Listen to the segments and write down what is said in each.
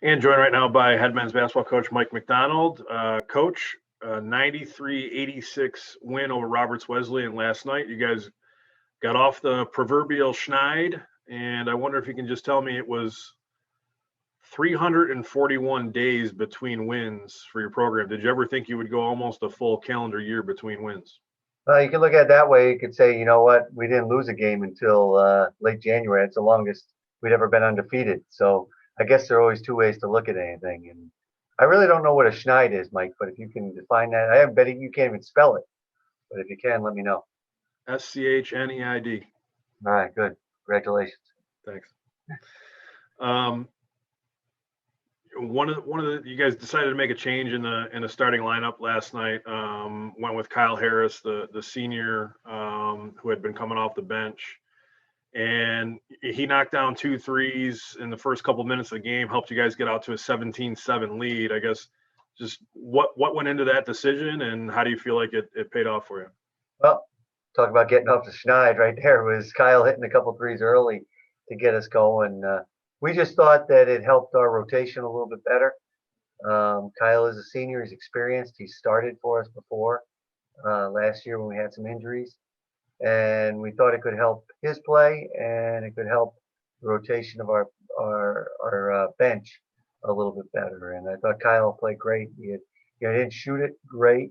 And joined right now by head men's basketball coach Mike MacDonald. Coach, 93-86 win over Roberts Wesleyan last night. You guys got off the proverbial schneid, and I wonder if you can just tell me, it was 341 days between wins for your program. Did you ever think you would go almost a full calendar year between wins? Well, you can look at it that way. You could say, you know what, we didn't lose a game until late January. It's the longest we'd ever been undefeated. So I guess there are always two ways to look at anything. And I really don't know what a schneid is, Mike, but if you can define that, I bet you can't even spell it. But if you can, let me know. Schneid. All right, good. Congratulations. Thanks. One of the you guys decided to make a change in the starting lineup last night. Went with Kyle Harris, the senior, who had been coming off the bench, and he knocked down 2 threes in the first couple minutes of the game, helped you guys get out to a 17-7 lead. I guess just what went into that decision, and how do you feel like it paid off for you? Well, talk about getting off the schneid right there. Was Kyle hitting a couple threes early to get us going. We just thought that it helped our rotation a little bit better. Kyle is a senior. He's experienced. He started for us before last year when we had some injuries. And we thought it could help his play, and it could help the rotation of our bench a little bit better. And I thought Kyle played great. He didn't shoot it great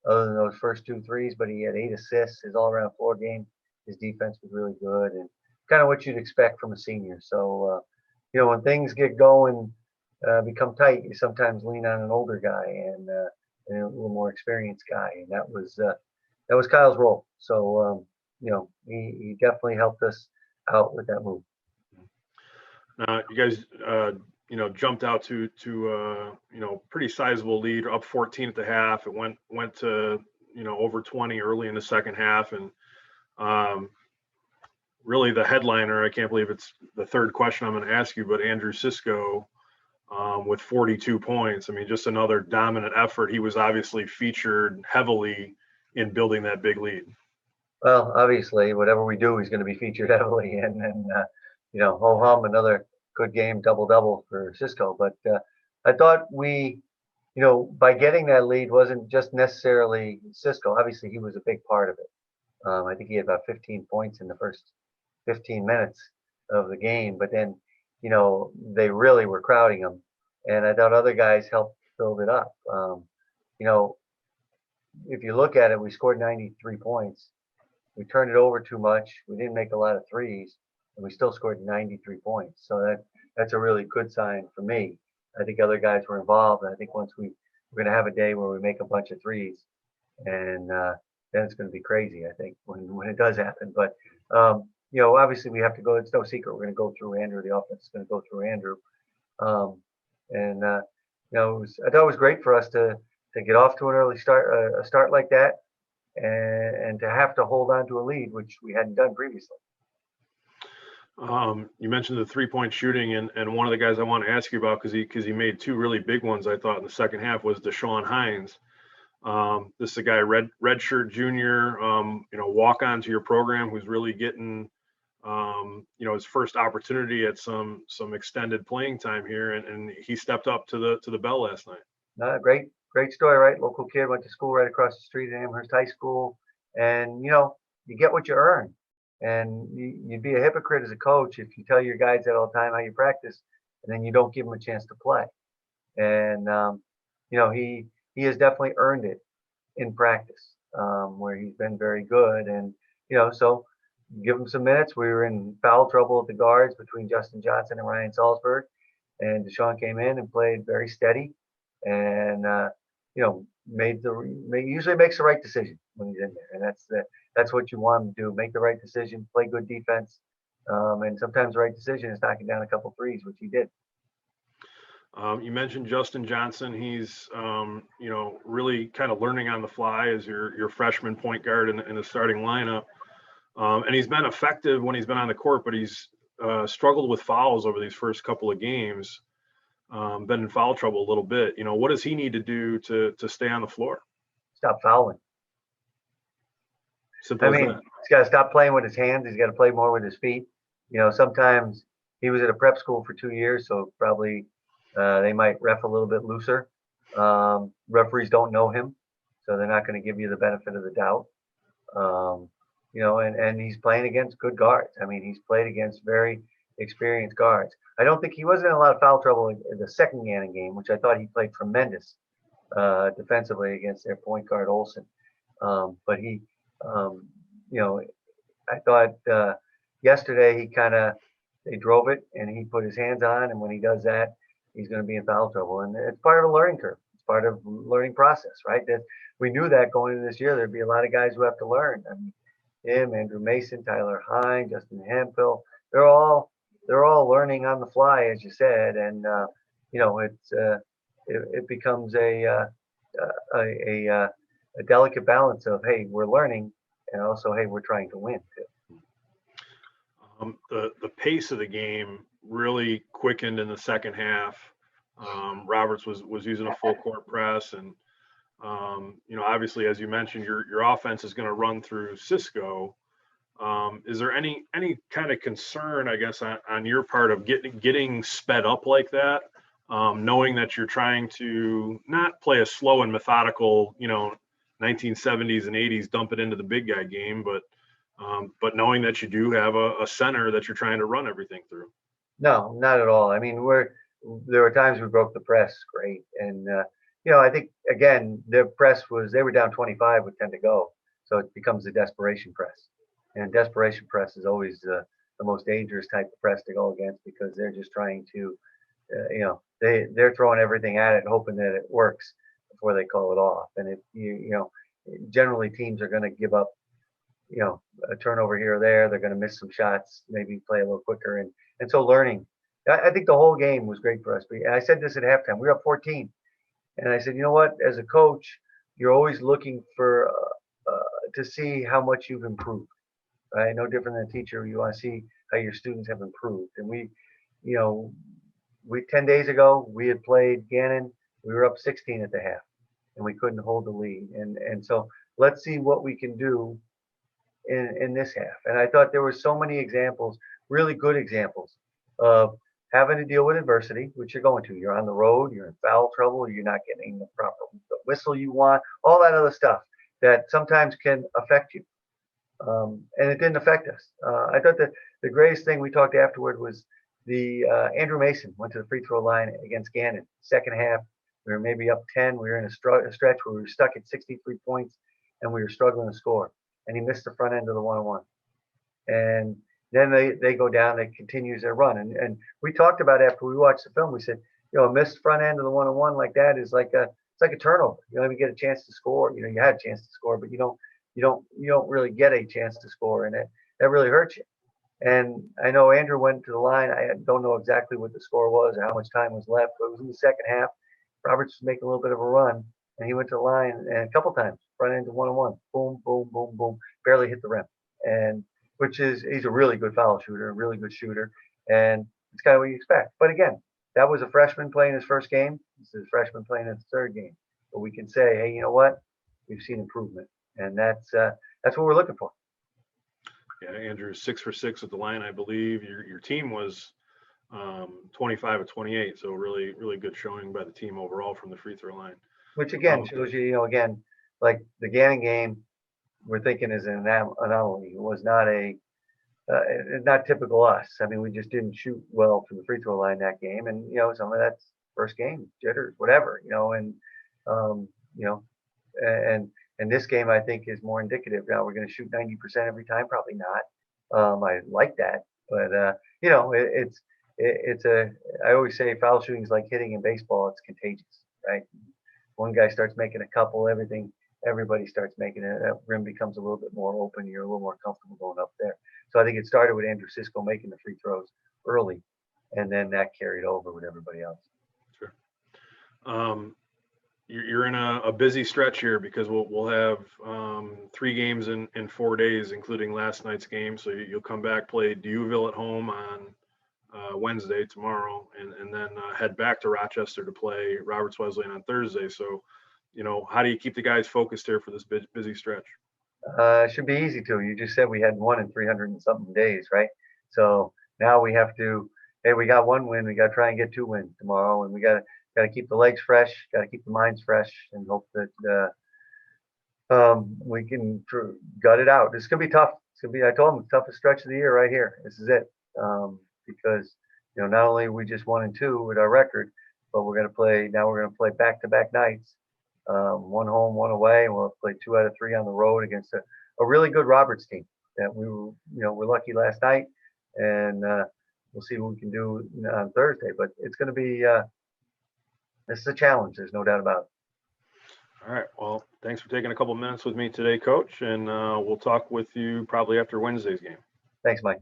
other than those first 2 threes, but he had 8 assists. His all-around floor game, his defense was really good, and kind of what you'd expect from a senior. So, when things get going, become tight, you sometimes lean on an older guy and a little more experienced guy, and that was Kyle's role. So, he definitely helped us out with that move. You guys, jumped out to pretty sizable lead, up 14 at the half. It went to over 20 early in the second half, and really the headliner, I can't believe it's the third question I'm going to ask you, but Andrew Cisco with 42 points. I mean, just another dominant effort. He was obviously featured heavily in building that big lead. Well, obviously, whatever we do, he's going to be featured heavily, and ho hum, another good game, double for Cisco. But I thought by getting that lead wasn't just necessarily Cisco. Obviously, he was a big part of it. I think he had about 15 points in the first 15 minutes of the game, but then, they really were crowding him, and I thought other guys helped build it up. If you look at it, we scored 93 points. We turned it over too much. We didn't make a lot of threes, and we still scored 93 points. So that's a really good sign for me. I think other guys were involved, and I think once we're going to have a day where we make a bunch of threes, and then it's going to be crazy, I think, when it does happen. But obviously we have to go. It's no secret we're going to go through Andrew. The offense is going to go through Andrew, I thought it was great for us to get off to an early start, a start like that, and to have to hold on to a lead, which we hadn't done previously. You mentioned the 3-point shooting, and one of the guys I want to ask you about, because he made 2 really big ones, I thought, in the second half, was Deshaun Hines. This is a guy, redshirt junior, walk on to your program, who's really getting his first opportunity at some extended playing time here, and he stepped up to the bell last night. Great story, right? Local kid, went to school right across the street at Amherst High School, and you get what you earn. And you'd be a hypocrite as a coach if you tell your guys that all the time how you practice, and then you don't give them a chance to play. And he has definitely earned it in practice, where he's been very good. And so give him some minutes. We were in foul trouble at the guards between Justin Johnson and Ryan Salzberg, and Deshaun came in and played very steady, and usually makes the right decision when he's in there, and that's what you want him to do: make the right decision, play good defense, and sometimes the right decision is knocking down a couple threes, which he did. You mentioned Justin Johnson. He's really kind of learning on the fly as your freshman point guard in the starting lineup, and he's been effective when he's been on the court, but he's struggled with fouls over these first couple of games. Been in foul trouble a little bit. What does he need to do to stay on the floor? Stop fouling. Simple as that. He's got to stop playing with his hands. He's got to play more with his feet. Sometimes he was at a prep school for 2 years, so probably They might ref a little bit looser. Referees don't know him, so they're not going to give you the benefit of the doubt. And he's playing against good guards. I mean, he's played against very experienced guards. I don't think he wasn't in a lot of foul trouble in the second Gannon game, which I thought he played tremendous defensively against their point guard Olsen. But he, um, you know, I thought yesterday they drove it and he put his hands on, and when he does that, he's going to be in foul trouble, and it's part of a learning curve. It's part of learning process, right? That we knew that going into this year, there'd be a lot of guys who have to learn. I mean, him, Andrew Mason, Tyler Hine, Justin Hemphill, they're all learning on the fly, as you said, and it becomes a delicate balance of, hey, we're learning, and also, hey, we're trying to win too. The pace of the game really quickened in the second half. Roberts was using a full court press, and obviously, as you mentioned, your offense is going to run through Cisco. Is there any kind of concern, I guess, on your part of getting sped up like that, knowing that you're trying to not play a slow and methodical, 1970s and 80s dump it into the big guy game, but knowing that you do have a center that you're trying to run everything through? No, not at all. I mean, there were times we broke the press great, and I think again the press they were down 25 with 10 to go, so it becomes a desperation press, and desperation press is always the most dangerous type of press to go against, because they're just trying to, they're throwing everything at it, hoping that it works before they call it off, and generally teams are going to give up, a turnover here or there. They're going to miss some shots, maybe play a little quicker, and so learning. I think the whole game was great for us. And I said this at halftime. We were up 14, and I said, you know what? As a coach, you're always looking for to see how much you've improved. Right? No different than a teacher. You want to see how your students have improved. And we 10 days ago we had played Gannon. We were up 16 at the half, and we couldn't hold the lead. And so let's see what we can do in this half. And I thought there were so many examples, really good examples of having to deal with adversity, which you're going to. You're on the road, you're in foul trouble, you're not getting the proper whistle you want, all that other stuff that sometimes can affect you. And it didn't affect us. I thought that the greatest thing we talked afterward was the Andrew Mason went to the free throw line against Gannon. Second half, we were maybe up 10. We were in a stretch where we were stuck at 63 points, and we were struggling to score. And he missed the front end of the 1-on-1. And then they go down, they continues their run. And we talked about after we watched the film, we said, a missed front end of the 1-on-1 like that is it's like a turnover. You don't even get a chance to score. You had a chance to score, but you don't really get a chance to score, and that really hurts you. And I know Andrew went to the line. I don't know exactly what the score was or how much time was left, but it was in the second half. Roberts was making a little bit of a run, and he went to the line, and a couple times front end to 1-on-1, boom, boom, boom, boom, barely hit the rim. And he's a really good foul shooter, a really good shooter, and it's kind of what you expect. But again, that was a freshman playing his first game. This is a freshman playing his third game. But we can say, hey, you know what? We've seen improvement, and that's what we're looking for. Yeah, Andrew, 6 for 6 at the line, I believe. Your team was 25 of 28, so really, really good showing by the team overall from the free throw line. Which again shows you, again, like the Gannon game, we're thinking is an anomaly. It was not not typical us. I mean, we just didn't shoot well from the free throw line that game, and some of that's first game jitters, whatever, and this game I think is more indicative. Now we're going to shoot 90% every time, probably not. I like that, but I always say foul shooting is like hitting in baseball. It's contagious, right? One guy starts making a couple, everybody starts making it. That rim becomes a little bit more open. You're a little more comfortable going up there. So I think it started with Andrew Cisco making the free throws early, and then that carried over with everybody else. Sure. You're in a busy stretch here, because we'll have 3 games in 4 days, including last night's game. So you'll come back, play Duville at home on Wednesday, tomorrow, and then head back to Rochester to play Roberts Wesleyan on Thursday. So, how do you keep the guys focused here for this busy stretch? It should be easy to. You just said we had 1 in 300 and something days, right? So now we have to hey, we got one win. We got to try and get 2 wins tomorrow, and we got to keep the legs fresh, got to keep the minds fresh, and hope that we can gut it out. It's gonna be tough. It's gonna be. I told him the toughest stretch of the year right here. This is it, because not only are we just 1-2 with our record, but we're gonna play now. We're gonna play back-to-back nights, one home, one away, and we'll play 2 out of 3 on the road against a really good Roberts team that we were we're lucky last night, and we'll see what we can do on Thursday. But it's gonna be this is a challenge. There's no doubt about it. All right. Well, thanks for taking a couple minutes with me today, Coach, and we'll talk with you probably after Wednesday's game. Thanks, Mike.